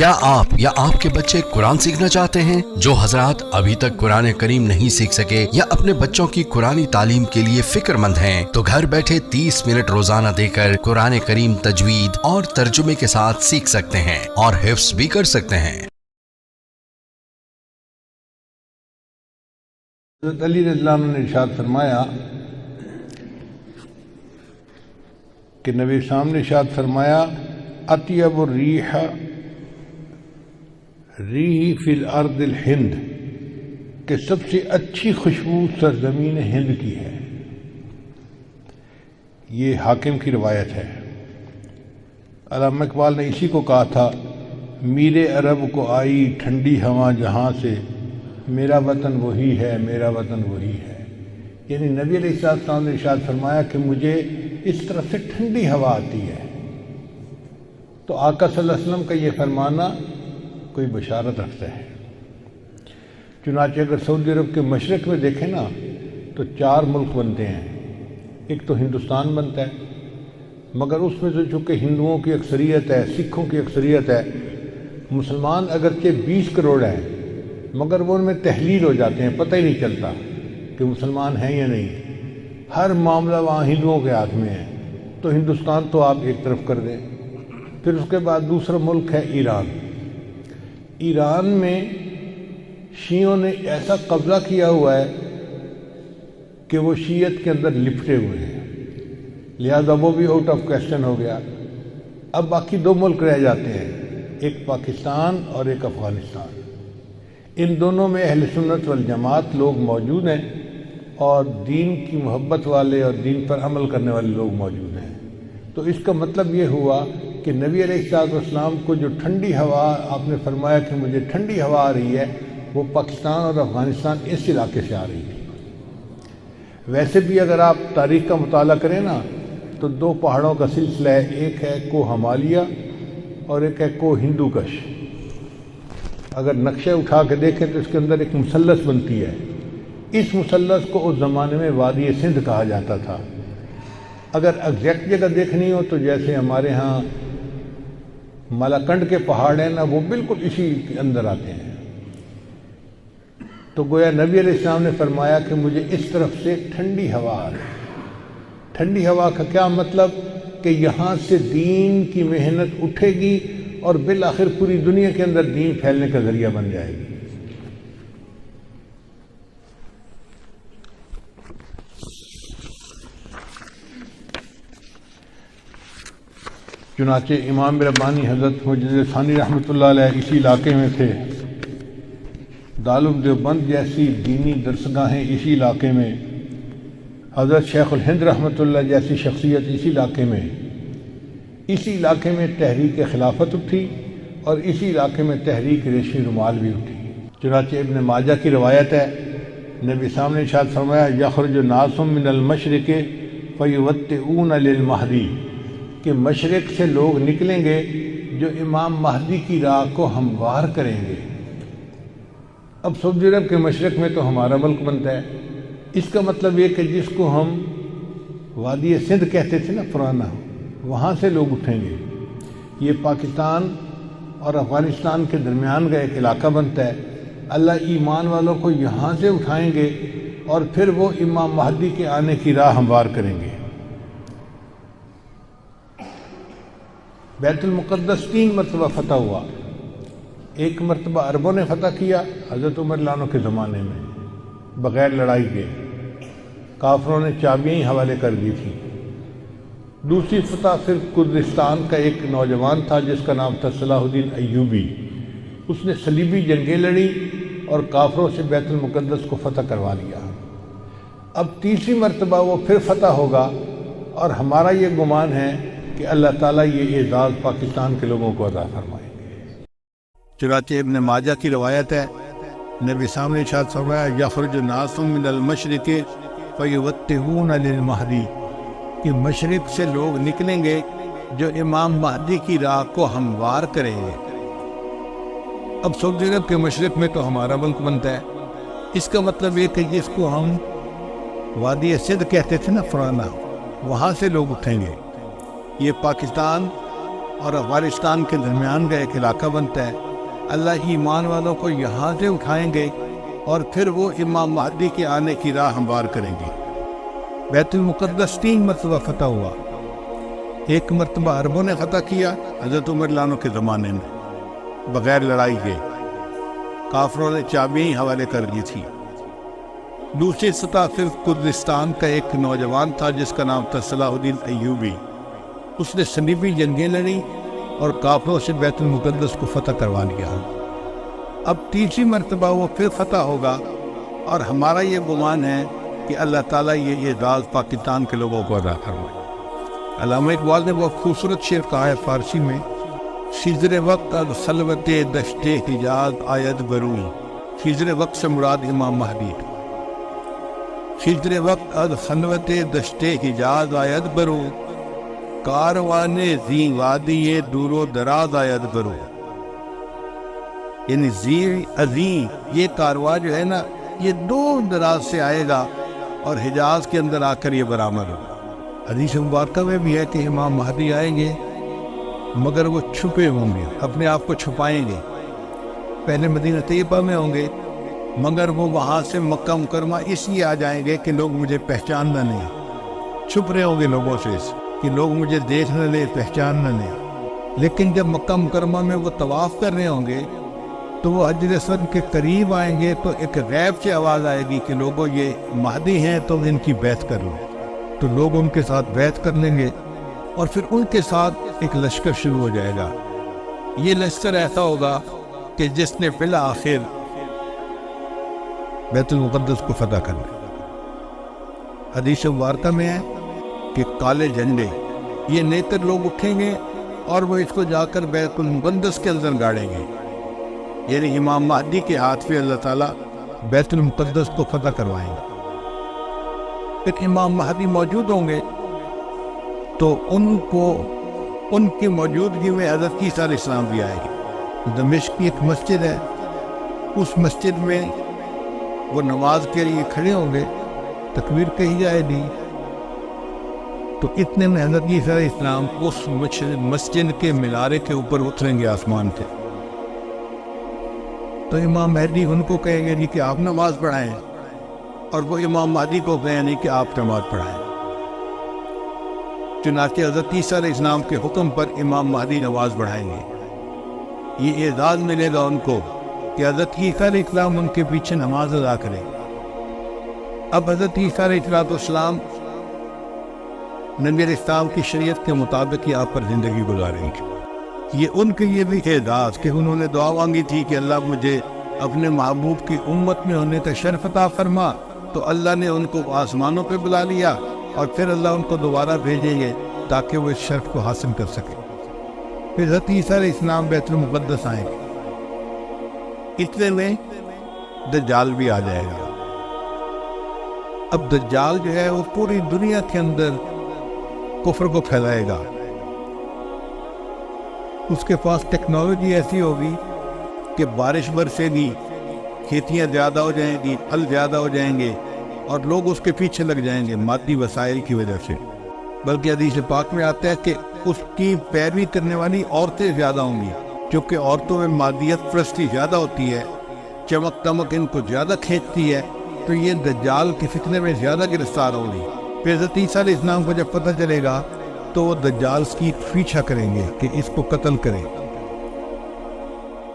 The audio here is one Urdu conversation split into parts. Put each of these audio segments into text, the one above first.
کیا آپ یا آپ کے بچے قرآن سیکھنا چاہتے ہیں؟ جو حضرات ابھی تک قرآن کریم نہیں سیکھ سکے یا اپنے بچوں کی قرآنی تعلیم کے لیے فکر مند ہیں تو گھر بیٹھے 30 منٹ روزانہ دے کر قرآن کریم تجوید اور ترجمے کے ساتھ سیکھ سکتے ہیں اور حفظ بھی کر سکتے ہیں۔ حضرت علی رضی اللہ عنہ نے ارشاد فرمایا کہ نبی سامنے ارشاد فرمایا اطیب الریح ریح فی الارض الہند، کہ سب سے اچھی خوشبو سرزمین ہند کی ہے۔ یہ حاکم کی روایت ہے۔ علامہ اقبال نے اسی کو کہا تھا، میر عرب کو آئی ٹھنڈی ہوا جہاں سے، میرا وطن وہی ہے، میرا وطن وہی ہے۔ یعنی نبی علیہ السلام نے ارشاد فرمایا کہ مجھے اس طرف سے ٹھنڈی ہوا آتی ہے۔ تو آقا صلی اللہ علیہ وسلم کا یہ فرمانا کوئی بشارت رکھتا ہے۔ چنانچہ اگر سعودی عرب کے مشرق میں دیکھیں نا تو 4 ملک بنتے ہیں۔ ایک تو ہندوستان بنتا ہے، مگر اس میں تو چونکہ ہندوؤں کی اکثریت ہے، سکھوں کی اکثریت ہے، مسلمان اگرچہ 20 کروڑ ہیں مگر وہ ان میں تحلیل ہو جاتے ہیں، پتہ ہی نہیں چلتا کہ مسلمان ہیں یا نہیں۔ ہر معاملہ وہاں ہندوؤں کے ہاتھ میں ہے۔ تو ہندوستان تو آپ ایک طرف کر دیں۔ پھر اس کے بعد دوسرا ملک ہے ایران۔ ایران میں شیعوں نے ایسا قبضہ کیا ہوا ہے کہ وہ شیعت کے اندر لپٹے ہوئے ہیں، لہذا وہ بھی آؤٹ آف کویسچن ہو گیا۔ اب باقی 2 ملک رہ جاتے ہیں، ایک پاکستان اور ایک افغانستان۔ ان دونوں میں اہل سنت والجماعت لوگ موجود ہیں اور دین کی محبت والے اور دین پر عمل کرنے والے لوگ موجود ہیں۔ تو اس کا مطلب یہ ہوا کہ نبی علیہ السلام کو جو ٹھنڈی ہوا آپ نے فرمایا کہ مجھے ٹھنڈی ہوا آ رہی ہے، وہ پاکستان اور افغانستان اس علاقے سے آ رہی تھی۔ ویسے بھی اگر آپ تاریخ کا مطالعہ کریں نا تو 2 پہاڑوں کا سلسلہ ہے، ایک ہے کوہ ہمالیہ اور ایک ہے کوہ ہندو کش۔ اگر نقشہ اٹھا کے دیکھیں تو اس کے اندر ایک مثلث بنتی ہے۔ اس مثلث کو اس زمانے میں وادی سندھ کہا جاتا تھا۔ اگر ایگزیکٹ جگہ دیکھنی ہو تو جیسے ہمارے ہاں مالاکنڈ کے پہاڑ ہیں نا، وہ بالکل اسی کے اندر آتے ہیں۔ تو گویا نبی علیہ السلام نے فرمایا کہ مجھے اس طرف سے ٹھنڈی ہوا آ رہی۔ ٹھنڈی ہوا کا کیا مطلب؟ کہ یہاں سے دین کی محنت اٹھے گی اور بالآخر پوری دنیا کے اندر دین پھیلنے کا ذریعہ بن جائے گی۔ چنانچہ امام ربانی حضرت مجدد ثانی رحمۃ اللہ علیہ اسی علاقے میں تھے۔ دارالعلوم دیوبند جیسی دینی درسگاہیں اسی علاقے میں، حضرت شیخ الہند رحمۃ اللہ جیسی شخصیت اسی علاقے میں، اسی علاقے میں تحریک خلافت اٹھی اور اسی علاقے میں تحریک ریشمی رومال بھی اٹھی۔ چنانچہ ابن ماجہ کی روایت ہے، نبی صاحب نے ارشاد فرمایا یخرج ناس من المشرق فیوطئون للمہدی، کہ مشرق سے لوگ نکلیں گے جو امام مہدی کی راہ کو ہموار کریں گے۔ اب سعودی عرب کے مشرق میں تو ہمارا ملک بنتا ہے۔ اس کا مطلب یہ کہ جس کو ہم وادی سندھ کہتے تھے نا پرانا، وہاں سے لوگ اٹھیں گے۔ یہ پاکستان اور افغانستان کے درمیان کا ایک علاقہ بنتا ہے۔ اللہ ایمان والوں کو یہاں سے اٹھائیں گے اور پھر وہ امام مہدی کے آنے کی راہ ہموار کریں گے۔ بیت المقدس 3 مرتبہ فتح ہوا۔ ایک مرتبہ عربوں نے فتح کیا حضرت عمر رضی اللہ عنہ کے زمانے میں بغیر لڑائی کے، کافروں نے چابیاں ہی حوالے کر دی تھی۔ دوسری فتح پھر کردستان کا ایک نوجوان تھا جس کا نام تھا صلاح الدین ایوبی، اس نے صلیبی جنگیں لڑی اور کافروں سے بیت المقدس کو فتح کروا لیا۔ اب تیسری مرتبہ وہ پھر فتح ہوگا اور ہمارا یہ گمان ہے کہ اللہ تعالیٰ یہ اعزاز پاکستان کے لوگوں کو عطا فرمائیں گے۔ چنانچہ ابن ماجہ کی روایت ہے، نبی صاحب نے ارشاد فرمایا یخرج ناس من المشرق فیوطئون للمہدی، کہ مشرق سے لوگ نکلیں گے جو امام مہدی کی راہ کو ہموار کریں گے۔ اب سعودی عرب کے مشرق میں تو ہمارا ملک بنتا ہے۔ اس کا مطلب یہ کہ جس کو ہم وادی سندھ کہتے تھے نا پرانا، وہاں سے لوگ اٹھیں گے۔ یہ پاکستان اور افغانستان کے درمیان کا ایک علاقہ بنتا ہے. اللہ ایمان والوں کو یہاں سے اٹھائیں گے اور پھر وہ امام مہدی کے آنے کی راہ ہموار کریں گے. بیت المقدس 3 مرتبہ فتح ہوا. ایک مرتبہ عربوں نے فتح کیا حضرت عمر لانو کے زمانے میں بغیر لڑائی کے، کافروں نے چابیاں ہی حوالے کر دی تھی. دوسری سطح صرف کردستان کا ایک نوجوان تھا جس کا نام تھا صلاح الدین ایوبی. اس نے صلیبی جنگیں لڑیں اور کافروں سے بیت المقدس کو فتح کروا لیا. اب تیسری مرتبہ وہ پھر فتح ہوگا اور ہمارا یہ گمان ہے کہ اللہ تعالیٰ یہ اعزاز پاکستان کے لوگوں کو ادا فرمائے. علامہ اقبال نے بہت خوبصورت شعر کہا ہے فارسی میں، خضر وقت از خلوت دشت حجاز آید برو. خضر وقت سے مراد امام مہدی. خضر وقت از خلوت دشت حجاز آید برو، کاروان زی وادی دور و دراز آید برو. یعنی زی عظیم یہ کارواں جو ہے نا یہ دور دراز سے آئے گا اور حجاز کے اندر آ کر یہ برآمد ہوگا. حدیث مبارکہ میں بھی ہے کہ امام مہدی آئیں گے مگر وہ چھپے ہوں گے، اپنے آپ کو چھپائیں گے. پہلے مدینہ طیبہ میں ہوں گے مگر وہ وہاں سے مکہ مکرمہ اس لیے آ جائیں گے کہ لوگ مجھے پہچاننا نہیں. چھپ رہے ہوں گے لوگوں سے کہ لوگ مجھے دیکھ نہ لیں، پہچان نہ لیں. لیکن جب مکہ مکرمہ میں وہ طواف کر رہے ہوں گے تو وہ حجر اسود کے قریب آئیں گے تو ایک غیب سے آواز آئے گی کہ لوگوں یہ مہدی ہیں تو ان کی بیعت کر لو. تو لوگ ان کے ساتھ بیعت کر لیں گے اور پھر ان کے ساتھ ایک لشکر شروع ہو جائے گا. یہ لشکر ایسا ہوگا کہ جس نے بالآخر بیت المقدس کو فتح کر لیا. حدیث مبارکہ میں ہے کہ کالے جھنڈے یہ نیتر لوگ اٹھیں گے اور وہ اس کو جا کر بیت المقدس کے اندر گاڑیں گے. یعنی امام مہدی کے ہاتھ پہ اللہ تعالیٰ بیت المقدس کو فتح کروائیں گے. پھر امام مہدی موجود ہوں گے تو ان کی موجودگی میں حضرت عیسیٰ علیہ السلام بھی آئے گے. دمشق کی ایک مسجد ہے، اس مسجد میں وہ نماز کے لیے کھڑے ہوں گے، تکبیر کہی جائے گی تو اتنے میں حضرت عیسیٰ علیہ السلام اس مسجد کے مینارے کے اوپر اتریں گے آسمان سے. تو امام مہدی ان کو کہیں گے کہ آپ نماز پڑھائیں اور وہ امام مہدی کو کہیں نہیں کہ آپ نماز پڑھائیں. چنانچہ حضرت عیسیٰ علیہ السلام کے حکم پر امام مہدی نماز پڑھائیں گے. یہ اعزاز ملے گا ان کو کہ حضرت عیسیٰ علیہ السلام ان کے پیچھے نماز ادا کریں. اب حضرت عیسیٰ علیہ السلام نبی علیہ السلام کی شریعت کے مطابق یہاں پر زندگی گزاریں گے. یہ ان کے لیے بھی اعزاز کہ انہوں نے دعا مانگی تھی کہ اللہ مجھے اپنے محبوب کی امت میں ہونے کا شرف عطا فرما، تو اللہ نے ان کو آسمانوں پہ بلا لیا اور پھر اللہ ان کو دوبارہ بھیجیں گے تاکہ وہ اس شرف کو حاصل کر سکے. پھر حضرت عیسیٰ علیہ السلام بیت المقدس آئیں گے. اتنے میں دجال بھی آ جائے گا. اب دجال جو ہے وہ پوری دنیا کے اندر کفر کو پھیلائے گا. اس کے پاس ٹیکنالوجی ایسی ہوگی کہ بارش برسے گی، کھیتیاں زیادہ ہو جائیں گی، پھل زیادہ ہو جائیں گے اور لوگ اس کے پیچھے لگ جائیں گے مادی وسائل کی وجہ سے. بلکہ حدیث پاک میں آتا ہے کہ اس کی پیروی کرنے والی عورتیں زیادہ ہوں گی کیونکہ عورتوں میں مادیت پرستی زیادہ ہوتی ہے، چمک دمک ان کو زیادہ کھینچتی ہے، تو یہ دجال کے فتنے میں زیادہ گرفتار ہوں گی. پھر حضرت عیسیٰ علیہ السلام کو جب پتہ چلے گا تو وہ دجال کی پیچھا کریں گے کہ اس کو قتل کریں.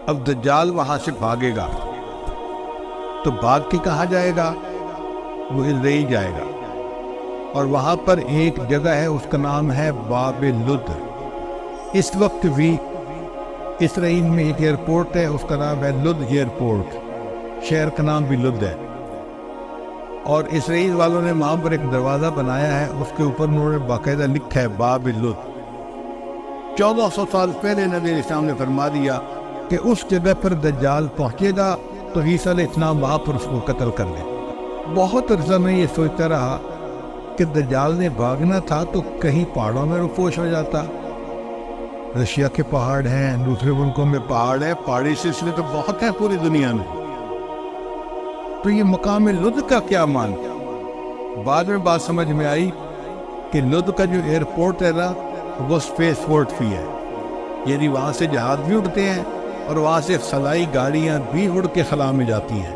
اب دجال وہاں سے بھاگے گا تو بھاگ کے کہاں جائے گا؟ وہ اسرائیل جائے گا اور وہاں پر ایک جگہ ہے اس کا نام ہے باب لد. اس وقت بھی اسرائیل میں ایک ایئرپورٹ ہے، اس کا نام ہے لد ایئرپورٹ. شہر کا نام بھی لد ہے اور اسرائیل والوں نے وہاں پر ایک دروازہ بنایا ہے، اس کے اوپر انہوں نے باقاعدہ لکھا ہے باب لد. 1400 سال پہلے نبی علیہ السلام نے فرما دیا کہ اس جگہ پر دجال پہنچے گا تو عیسیٰ علیہ السلام وہاں پر اس کو قتل کر لیں. بہت عرصہ میں یہ سوچتا رہا کہ دجال نے بھاگنا تھا تو کہیں پہاڑوں میں رفوش ہو جاتا. رشیا کے پہاڑ ہیں، دوسرے ملکوں میں پہاڑ ہیں، پہاڑی سلسلے تو بہت ہیں پوری دنیا میں. تو یہ مقام لد کا کیا مان؟ بعد میں بات سمجھ میں آئی کہ لد کا جو ایئرپورٹ ہے نا وہ اسپیس پورٹ بھی ہے. یعنی وہاں سے جہاز بھی اڑتے ہیں اور وہاں سے خلائی گاڑیاں بھی اڑ کے خلا میں جاتی ہیں۔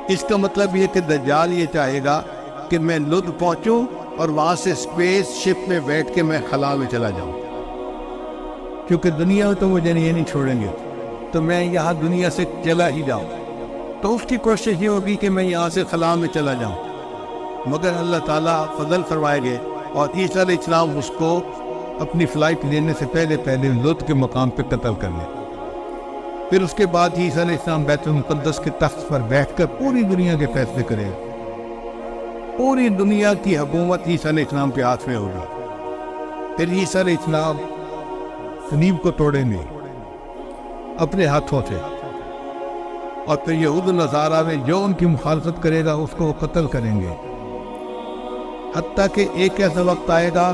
اس کا مطلب یہ کہ دجال یہ چاہے گا کہ میں لد پہنچوں اور وہاں سے اسپیس شپ میں بیٹھ کے میں خلا میں چلا جاؤں، کیونکہ دنیا میں تو مجھے یہ نہیں چھوڑیں گے، تو میں یہاں دنیا سے چلا ہی جاؤں۔ تو اس کی کوشش یہ ہوگی کہ میں یہاں سے خلا میں چلا جاؤں، مگر اللہ تعالیٰ فضل فرمائے گے اور عیسیٰ علیہ السلام اس کو اپنی فلائٹ لینے سے پہلے لد کے مقام پہ قتل کر لیں۔ پھر اس کے بعد عیسیٰ علیہ السلام بیت المقدس کے تخت پر بیٹھ کر پوری دنیا کے فیصلے کریں گے۔ پوری دنیا کی حکومت عیسیٰ علیہ السلام کے ہاتھ میں ہوگی۔ پھر عیسیٰ علیہ السلام صلیب کو توڑیں گے اپنے ہاتھوں سے، اور پھر یہود و نصارہ میں جو ان کی مخالفت کرے گا اس کو وہ قتل کریں گے، حتیٰ کہ ایک ایسا وقت آئے گا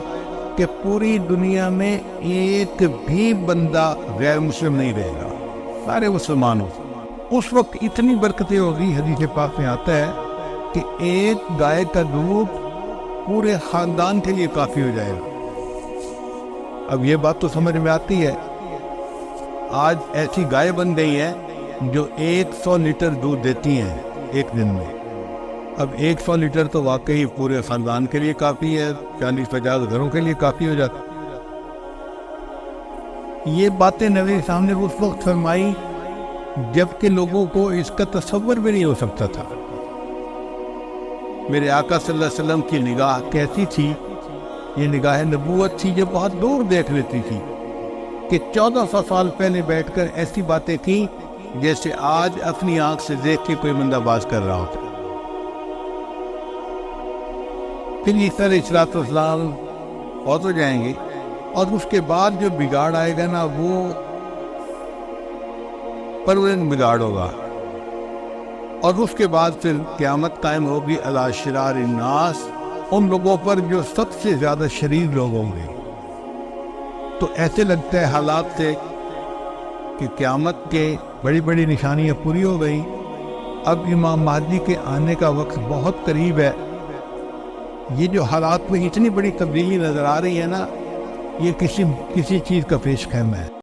کہ پوری دنیا میں ایک بھی بندہ غیر مسلم نہیں رہے گا، سارے مسلمان ہو۔ اس وقت اتنی برکتیں ہوگی، حدیث پاک میں آتا ہے کہ ایک گائے کا دودھ پورے خاندان کے لیے کافی ہو جائے گا۔ اب یہ بات تو سمجھ میں آتی ہے، آج ایسی گائے بن گئی ہیں جو 100 لیٹر دودھ دیتی ہیں ایک دن میں۔ اب 100 لیٹر تو واقعی پورے خاندان کے لیے کافی ہے، 40-50 گھروں کے لیے کافی ہو جاتا۔ یہ باتیں نبی صاحب نے اس وقت فرمائی جبکہ لوگوں کو اس کا تصور بھی نہیں ہو سکتا تھا۔ میرے آقا صلی اللہ علیہ وسلم کی نگاہ کیسی تھی؟ یہ نگاہ نبوت تھی جو بہت دور دیکھ لیتی تھی، کہ 1400 سال پہلے بیٹھ کر ایسی باتیں کی جیسے آج اپنی آنکھ سے دیکھ کے کوئی بندہ باز کر رہا ہوتا۔ پھر عیسیٰ علیہ السلام فوت ہو جائیں گے، اور اس کے بعد جو بگاڑ آئے گا نا وہ پرماننٹ بگاڑ ہوگا، اور اس کے بعد پھر قیامت قائم ہوگی علی شرار الناس، ان لوگوں پر جو سب سے زیادہ شریر لوگ ہوں گے۔ تو ایسے لگتا ہے حالات سے کہ قیامت کے بڑی بڑی نشانیاں پوری ہو گئی، اب امام مہدی کے آنے کا وقت بہت قریب ہے۔ یہ جو حالات میں اتنی بڑی تبدیلی نظر آ رہی ہے نا، یہ کسی چیز کا پیش خیم ہے۔